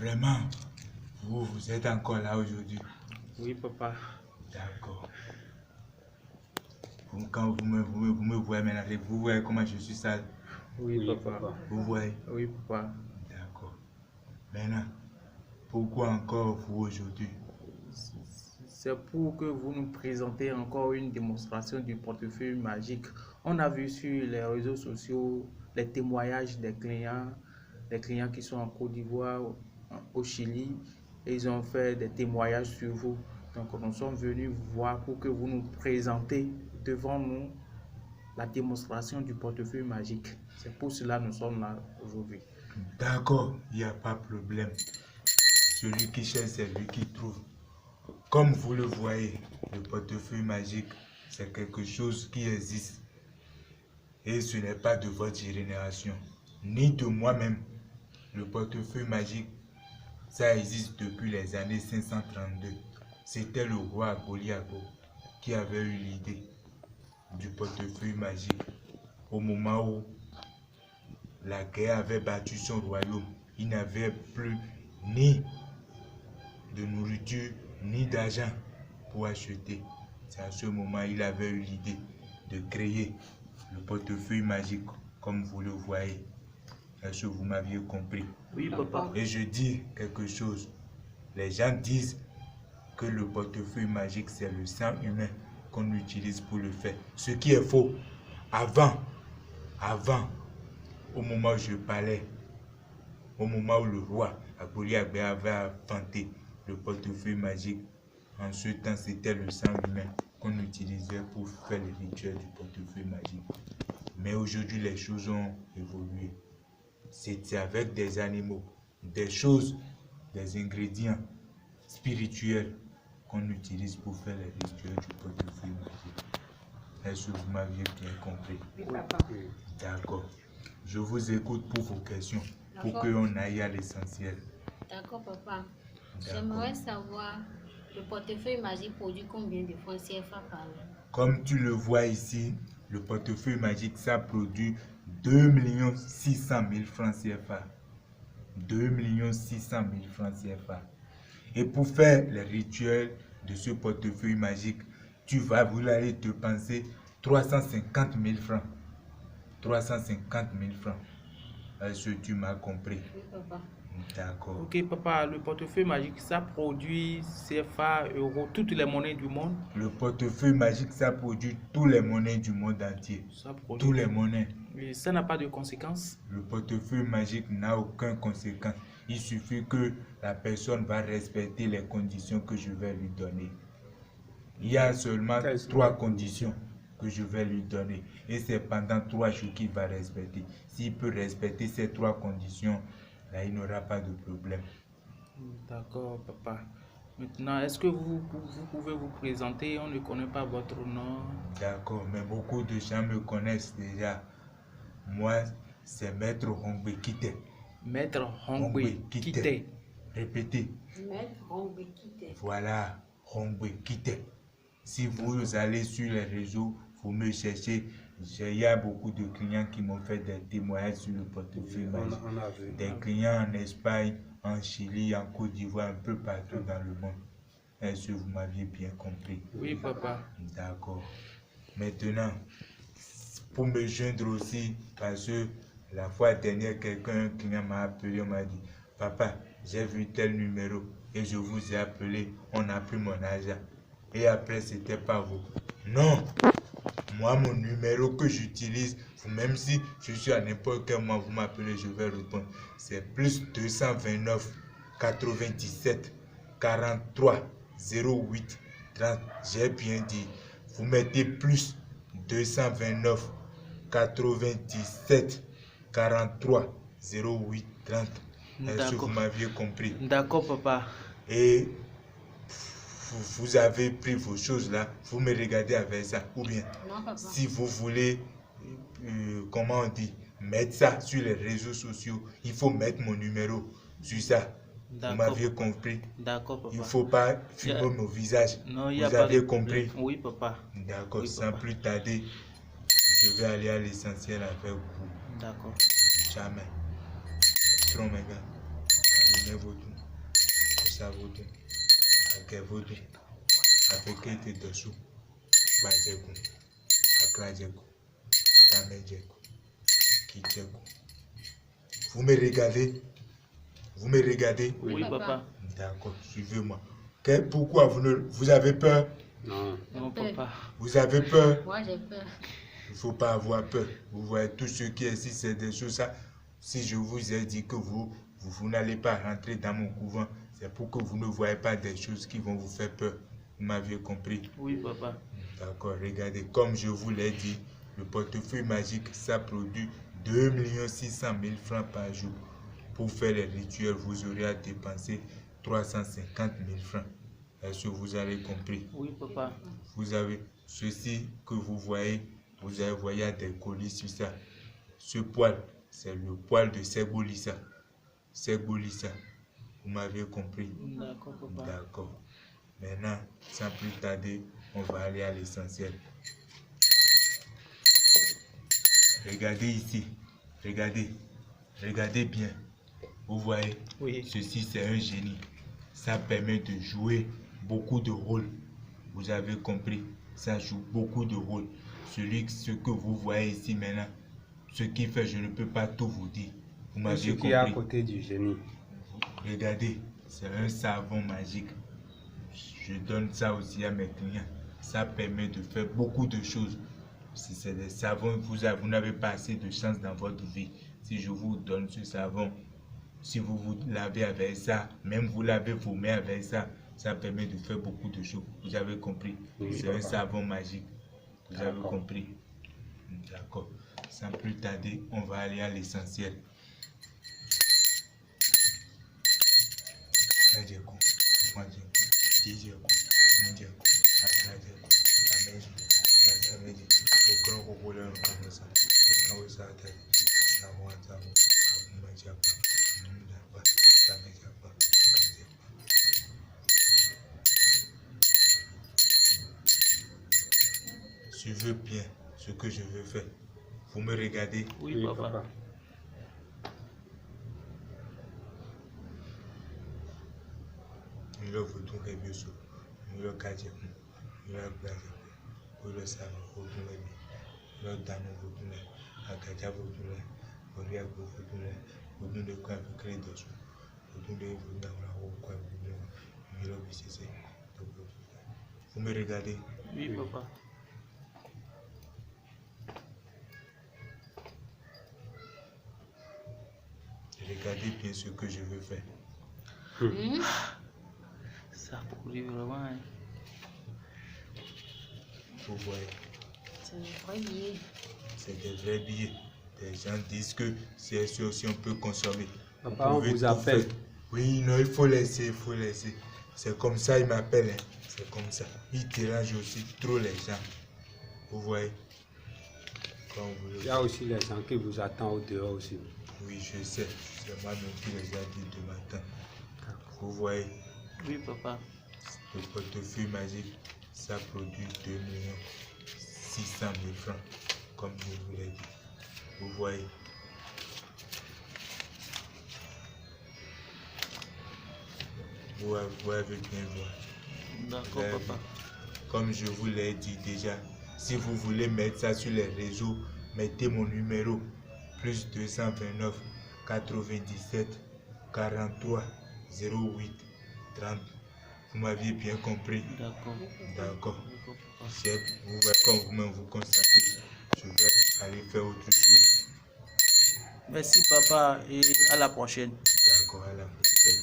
Vraiment, vous êtes encore là aujourd'hui? Oui, papa. D'accord. Quand vous me voyez maintenant, vous voyez comment je suis sale? Oui, papa. Vous voyez? Oui, papa. D'accord. Maintenant, pourquoi encore vous aujourd'hui? C'est pour que vous nous présentez encore une démonstration du portefeuille magique. On a vu sur les réseaux sociaux les témoignages des clients qui sont en Côte d'Ivoire, au Chili, et ils ont fait des témoignages sur vous. Donc nous sommes venus vous voir pour que vous nous présentez devant nous la démonstration du portefeuille magique. C'est pour cela que nous sommes là aujourd'hui. D'accord, il n'y a pas de problème. Celui qui cherche, c'est lui qui trouve. Comme vous le voyez, le portefeuille magique, c'est quelque chose qui existe. Et ce n'est pas de votre génération, ni de moi-même. Le portefeuille magique, ça existe depuis les années 532. C'était le roi Agoliago qui avait eu l'idée du portefeuille magique. Au moment où la guerre avait battu son royaume, il n'avait plus ni de nourriture ni d'argent pour acheter. C'est à ce moment qu'il avait eu l'idée de créer le portefeuille magique, comme vous le voyez. Est-ce que vous m'aviez compris? Oui, papa. Et je dis quelque chose. Les gens disent que le portefeuille magique, c'est le sang humain qu'on utilise pour le faire. Ce qui est faux. Avant, au moment où je parlais, au moment où le roi Agoliago avait inventé le portefeuille magique, en ce temps, c'était le sang humain qu'on utilisait pour faire les rituels du portefeuille magique. Mais aujourd'hui, les choses ont évolué. C'est avec des animaux, des choses, des ingrédients spirituels qu'on utilise pour faire les rituels du portefeuille magique. Est-ce que vous m'aviez bien compris? Oui, papa. D'accord. Je vous écoute pour vos questions, pour qu'on aille à l'essentiel. D'accord, papa. J'aimerais savoir, le portefeuille magique produit combien de francs CFA par an? Comme tu le vois ici, le portefeuille magique, ça produit 2 600 000 francs CFA. 2 600 000 francs CFA. Et pour faire les rituels de ce portefeuille magique, vous allez dépenser 350 000 francs. 350 000 francs. Est-ce que tu m'as compris? Oui, papa. D'accord. Ok, papa, le portefeuille magique, ça produit CFA, euros, toutes les monnaies du monde. Le portefeuille magique, ça produit toutes les monnaies du monde entier. Ça produit. Toutes les monnaies. Et ça n'a pas de conséquences. Le portefeuille magique n'a aucune conséquence. Il suffit que la personne va respecter les conditions que je vais lui donner. Il y a seulement 3 conditions que je vais lui donner. Et c'est pendant 3 jours qu'il va respecter. S'il peut respecter ces 3 conditions, là, il n'aura pas de problème. D'accord, papa. Maintenant, est-ce que vous pouvez vous présenter? On ne connaît pas votre nom. D'accord, mais beaucoup de gens me connaissent déjà. Moi, c'est Maître Hongbe Kite. Maître Hongbe Kite. Répétez. Maître Hongbe Kite. Voilà, Hongbe Kite. Si vous allez sur les réseaux, vous me cherchez. Il y a beaucoup de clients qui m'ont fait des témoignages sur le portefeuille magique. Des clients en Espagne, en Chili, en Côte d'Ivoire, un peu partout dans le monde. Est-ce que vous m'aviez bien compris? Oui, papa. D'accord. Maintenant, pour me joindre aussi, parce que la fois dernière, un client m'a appelé, on m'a dit, papa, j'ai vu tel numéro et je vous ai appelé, on a pris mon argent. Et après, c'était pas vous. Non, moi, mon numéro que j'utilise, même si je suis à n'importe quel moment, vous m'appelez, je vais répondre. C'est plus 229 97 43 08 30. J'ai bien dit. Vous mettez plus 229 97 43 08 30. Est-ce que vous m'aviez compris? D'accord, papa. Et vous avez pris vos choses là, vous me regardez avec ça. Ou bien, non, papa. Si vous voulez, comment on dit, mettre ça sur les réseaux sociaux, il faut mettre mon numéro sur ça. Vous m'aviez compris? D'accord, papa. Il ne faut pas filmer mon visage. Non, vous avez compris? Oui, papa. D'accord, Oui, sans papa. plus tarder, je vais aller à l'essentiel avec vous. D'accord. Jamais. Trop, mes gars. Donnez vos dons. Ça vos dons. Avec vos dons. Avec été dessous. Bajeko. Aklajeko. Tamejeko. Kijeko. Vous me regardez? Vous me regardez? Oui, papa. D'accord, suivez-moi. Pourquoi vous avez peur? Non. Non, papa. Vous avez peur? Moi, j'ai peur. Il ne faut pas avoir peur. Vous voyez, tout ce qui est ici, c'est des choses. Ça. Si je vous ai dit que vous n'allez pas rentrer dans mon couvent, c'est pour que vous ne voyez pas des choses qui vont vous faire peur. Vous m'aviez compris? Oui, papa. D'accord, regardez, comme je vous l'ai dit, le portefeuille magique, ça produit 2 600 000 francs par jour. Pour faire les rituels, vous aurez à dépenser 350 000 francs. Est-ce que vous avez compris? Oui, papa. Vous avez ceci que vous voyez des colis sur ça. Ce poil, c'est le poil de Segbolissa. Segbolissa. Vous m'avez compris? D'accord, papa. D'accord. Maintenant, sans plus tarder, on va aller à l'essentiel. Regardez ici. Regardez bien. Vous voyez? Oui. Ceci, c'est un génie. Ça permet de jouer beaucoup de rôles. Vous avez compris? Ça joue beaucoup de rôles. Ce que vous voyez ici maintenant, ce qui fait, je ne peux pas tout vous dire. Vous m'avez Ce compris? qui est à côté du génie. Regardez, c'est un savon magique. Je donne ça aussi à mes clients. Ça permet de faire beaucoup de choses. Si c'est des savons, vous n'avez pas assez de chance dans votre vie. Si je vous donne ce savon, si vous vous lavez avec ça, même vous lavez vos mains avec ça, ça permet de faire beaucoup de choses. Vous avez compris? Oui, c'est papa. un savon magique. Vous avez D'accord. compris? D'accord. Sans plus tarder, on va aller à l'essentiel. Suivez bien ce que je veux faire. Vous me regardez? Oui, papa. Nous voulons réviser. Nous le cadre. Nous le blague. Nous le savons. Nous le dame. Nous le cadre. Nous le riago. Nous le quoi créer des choses. Nous le quoi nous le visiter. Vous me regardez? Oui, papa. Regardez bien ce que je veux faire. Ça produit vraiment. Hein. Vous voyez, C'est un vrai billet. c'est des vrais billets. Les gens disent que c'est sûr si on peut consommer. Papa, on pouvez vous tout appelle. faire. Oui, non, il faut laisser. C'est comme ça, il m'appelle. Hein. C'est comme ça. Il dérange aussi trop les gens. Vous voyez. Quand vous le Il y a aussi les gens qui vous attendent au dehors aussi. Oui, je sais. C'est moi-même qui les ai dit de matin. Vous voyez, Oui, papa. le portefeuille magique, ça produit 2 600 000 francs, comme je vous l'ai dit. Vous voyez. Vous avez bien voir. D'accord, Vous papa. avez- Comme je vous l'ai dit déjà, si vous voulez mettre ça sur les réseaux, mettez mon numéro, plus 229 97 43 08 30. Vous m'aviez bien compris? D'accord. D'accord. D'accord, papa. Chef, vous voyez comme vous-même vous constatez, je vais aller faire autre chose. Merci, papa, et à la prochaine. D'accord, à la prochaine.